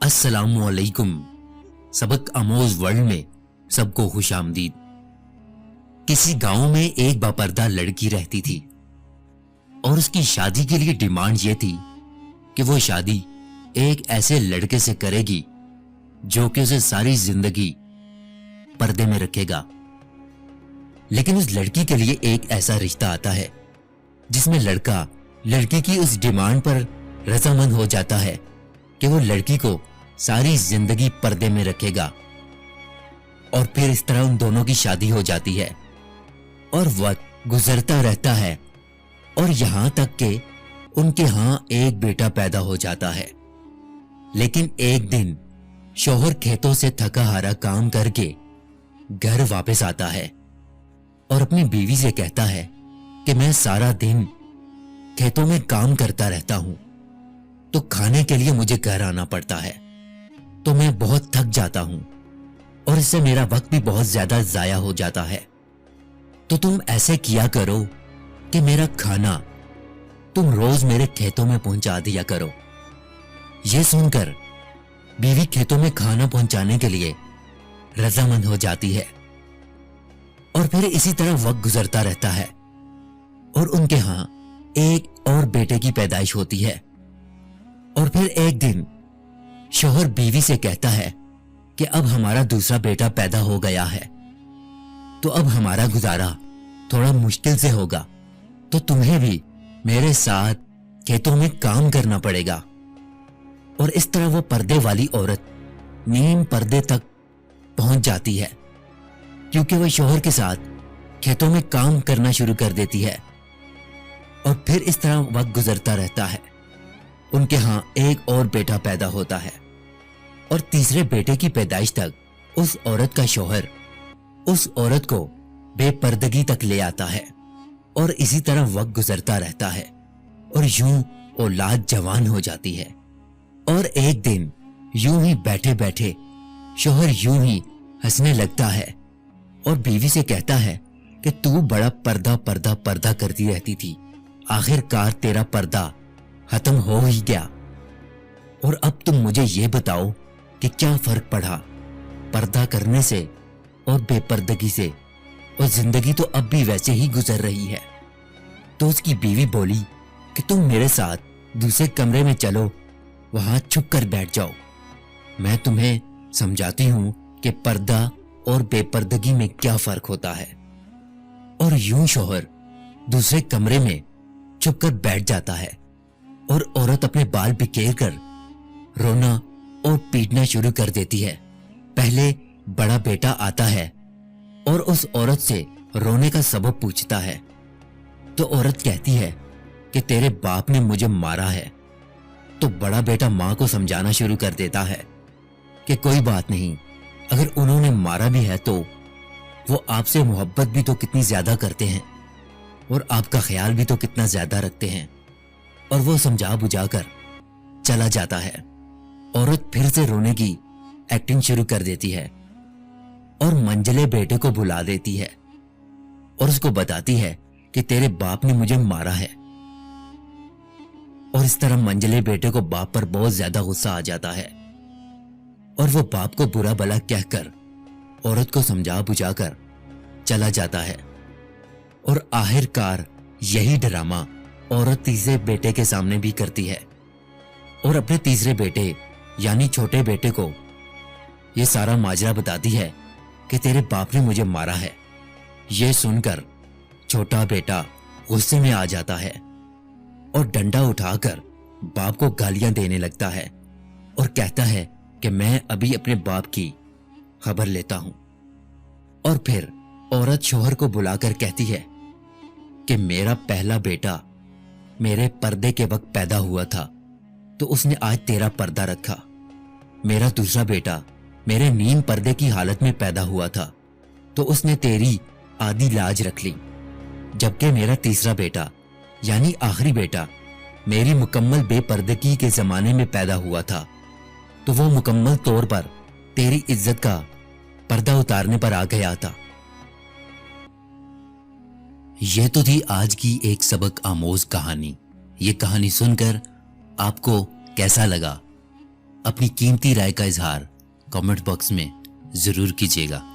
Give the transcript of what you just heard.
अस्सलाम वालेकुम। सबक आमोज वर्ल्ड में सबको खुश आमदीद। किसी गांव में एक बापर्दा लड़की रहती थी और उसकी शादी के लिए डिमांड ये थी कि वो शादी एक ऐसे लड़के से करेगी जो कि उसे सारी जिंदगी पर्दे में रखेगा। लेकिन उस लड़की के लिए एक ऐसा रिश्ता आता है जिसमें लड़का लड़की की उस डिमांड पर रजामंद हो जाता है कि वो लड़की को सारी जिंदगी पर्दे में रखेगा। और फिर इस तरह उन दोनों की शादी हो जाती है और वक्त गुजरता रहता है और यहां तक कि उनके यहां एक बेटा पैदा हो जाता है। लेकिन एक दिन शौहर खेतों से थका हारा काम करके घर वापस आता है और अपनी बीवी से कहता है कि मैं सारा दिन खेतों में काम करता रहता हूं, तो खाने के लिए मुझे घर आना पड़ता है, तो मैं बहुत थक जाता हूं और इससे मेरा वक्त भी बहुत ज्यादा जाया हो जाता है। तो तुम ऐसे किया करो कि मेरा खाना तुम रोज मेरे खेतों में पहुंचा दिया करो। यह सुनकर बीवी खेतों में खाना पहुंचाने के लिए रजामंद हो जाती है और फिर इसी तरह वक्त गुजरता रहता है और उनके यहां एक और बेटे की पैदाइश होती है। और फिर एक दिन शौहर बीवी से कहता है कि अब हमारा दूसरा बेटा पैदा हो गया है, तो अब हमारा गुजारा थोड़ा मुश्किल से होगा, तो तुम्हें भी मेरे साथ खेतों में काम करना पड़ेगा। और इस तरह वो पर्दे वाली औरत नीम पर्दे तक पहुंच जाती है क्योंकि वह शौहर के साथ खेतों में काम करना शुरू कर देती है। और फिर इस तरह वक्त गुजरता रहता है। उनके यहां एक और बेटा पैदा होता है और तीसरे बेटे की पैदाइश तक उस औरत का शौहर उस औरत को बेपर्दगी तक ले आता है और इसी तरह वक्त गुजरता रहता है और यूं औलाद जवान हो जाती है। और एक दिन यूं ही बैठे बैठे शौहर यूं ही हंसने लगता है और बीवी से कहता है कि तू बड़ा पर्दा पर्दा पर्दा करती रहती थी, आखिरकार तेरा पर्दा खत्म हो ही गया, और अब तुम मुझे ये बताओ कि क्या फर्क पड़ा पर्दा करने से और बेपर्दगी से, और जिंदगी तो अब भी वैसे ही गुजर रही है। तो उसकी बीवी बोली कि तुम मेरे साथ दूसरे कमरे में चलो, वहां छुप कर बैठ जाओ, मैं तुम्हें समझाती हूं कि पर्दा और बेपर्दगी में क्या फर्क होता है। और यूं शौहर दूसरे कमरे में छुप कर बैठ जाता है और औरत अपने बाल बिखेर कर रोना और पीटना शुरू कर देती है। पहले बड़ा बेटा आता है और उस औरत से रोने का सबब पूछता है, तो औरत कहती है कि तेरे बाप ने मुझे मारा है। तो बड़ा बेटा मां को समझाना शुरू कर देता है कि कोई बात नहीं, अगर उन्होंने मारा भी है तो वो आपसे मोहब्बत भी तो कितनी ज्यादा करते हैं और आपका ख्याल भी तो कितना ज्यादा रखते हैं। और वो समझा बुझाकर चला जाता है। औरत फिर से रोने की एक्टिंग शुरू कर देती है और मंजले बेटे को बुला देती है और उसको बताती है कि तेरे बाप ने मुझे मारा है। और इस तरह मंजले बेटे को बाप पर बहुत ज्यादा गुस्सा आ जाता है और वो बाप को बुरा भला कहकर औरत को समझा बुझाकर चला जाता है। और आखिरकार यही ड्रामा औरत तीसरे बेटे के सामने भी करती है और अपने तीसरे बेटे यानी छोटे बेटे को यह सारा माजरा बताती है कि तेरे बाप ने मुझे मारा है। यह सुनकर छोटा बेटा गुस्से में आ जाता है और डंडा उठाकर बाप को गालियां देने लगता है और कहता है कि मैं अभी अपने बाप की खबर लेता हूं। और फिर औरत शौहर को बुलाकर कहती है कि मेरा पहला बेटा मेरे पर्दे के वक्त पैदा हुआ था, तो उसने आज तेरा पर्दा रखा। मेरा दूसरा बेटा मेरे नीम पर्दे की हालत में पैदा हुआ था, तो उसने तेरी आधी लाज रख ली। जबकि मेरा तीसरा बेटा यानी आखिरी बेटा मेरी मुकम्मल बेपर्दगी के जमाने में पैदा हुआ था, तो वो मुकम्मल तौर पर तेरी इज्जत का पर्दा उतारने पर आ गया था। यह तो थी आज की एक सबक आमोज कहानी। ये कहानी सुनकर आपको कैसा लगा अपनी कीमती राय का इजहार कमेंट बॉक्स में जरूर कीजिएगा।